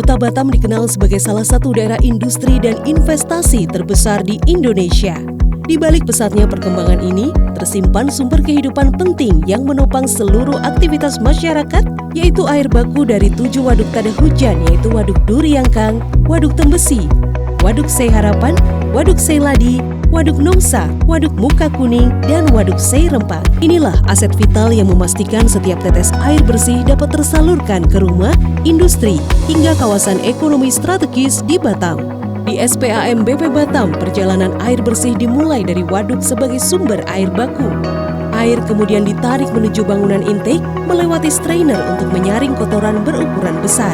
Kota Batam dikenal sebagai salah satu daerah industri dan investasi terbesar di Indonesia. Di balik pesatnya perkembangan ini, tersimpan sumber kehidupan penting yang menopang seluruh aktivitas masyarakat, yaitu air baku dari 7 waduk tada hujan, yaitu Waduk Duriangkang, Waduk Tembesi, Waduk Sei Harapan, Waduk Sei Ladi, Waduk Nongsa, Waduk Muka Kuning, dan Waduk Sei Rempang. Inilah aset vital yang memastikan setiap tetes air bersih dapat tersalurkan ke rumah, industri, hingga kawasan ekonomi strategis di Batam. Di SPAM BP Batam, perjalanan air bersih dimulai dari waduk sebagai sumber air baku. Air kemudian ditarik menuju bangunan intake, melewati strainer untuk menyaring kotoran berukuran besar.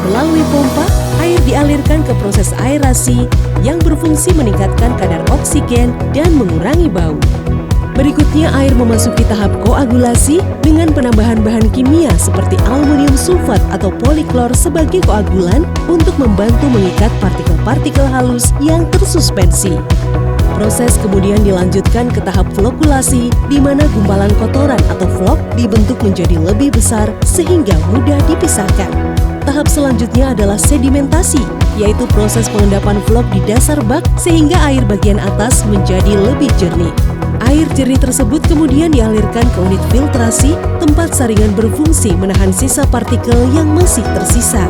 Melalui pompa, air dialirkan ke proses aerasi yang berfungsi meningkatkan kadar oksigen dan mengurangi bau. Berikutnya, air memasuki tahap koagulasi dengan penambahan bahan kimia seperti aluminium sulfat atau poliklor sebagai koagulan untuk membantu mengikat partikel-partikel halus yang tersuspensi. Proses kemudian dilanjutkan ke tahap flokulasi, di mana gumpalan kotoran atau flok dibentuk menjadi lebih besar sehingga mudah dipisahkan. Tahap selanjutnya adalah sedimentasi, yaitu proses pengendapan flok di dasar bak sehingga air bagian atas menjadi lebih jernih. Air jernih tersebut kemudian dialirkan ke unit filtrasi, tempat saringan berfungsi menahan sisa partikel yang masih tersisa.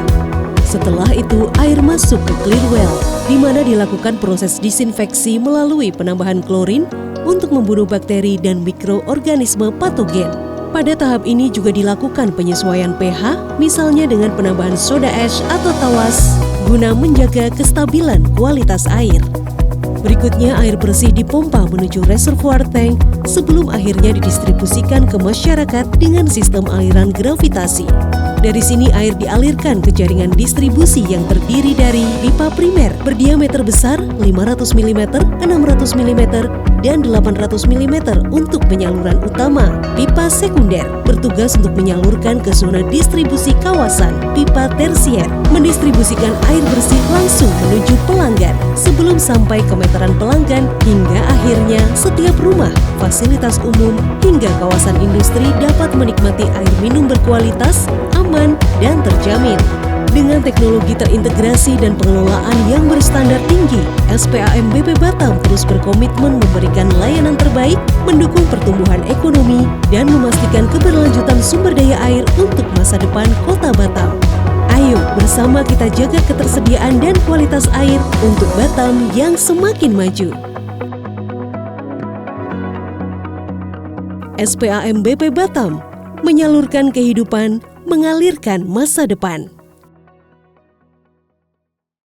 Setelah itu, air masuk ke clear well, di mana dilakukan proses disinfeksi melalui penambahan klorin untuk membunuh bakteri dan mikroorganisme patogen. Pada tahap ini juga dilakukan penyesuaian pH, misalnya dengan penambahan soda ash atau tawas, guna menjaga kestabilan kualitas air. Berikutnya, air bersih dipompa menuju reservoir tank sebelum akhirnya didistribusikan ke masyarakat dengan sistem aliran gravitasi. Dari sini air dialirkan ke jaringan distribusi yang terdiri dari pipa primer berdiameter besar 500 mm, 600 mm, dan 800 mm untuk penyaluran utama. Pipa sekunder bertugas untuk menyalurkan ke zona distribusi kawasan. Pipa tersier mendistribusikan air bersih langsung menuju pelanggan sebelum sampai ke meteran pelanggan hingga akhirnya setiap rumah, fasilitas umum, hingga kawasan industri dapat menikmati air minum berkualitas, aman, dan terjamin. Dengan teknologi terintegrasi dan pengelolaan yang berstandar tinggi, SPAM BP Batam terus berkomitmen memberikan layanan terbaik, mendukung pertumbuhan ekonomi, dan memastikan keberlanjutan sumber daya air untuk masa depan Kota Batam. Ayo bersama kita jaga ketersediaan dan kualitas air untuk Batam yang semakin maju. SPAM BP Batam, menyalurkan kehidupan, mengalirkan masa depan.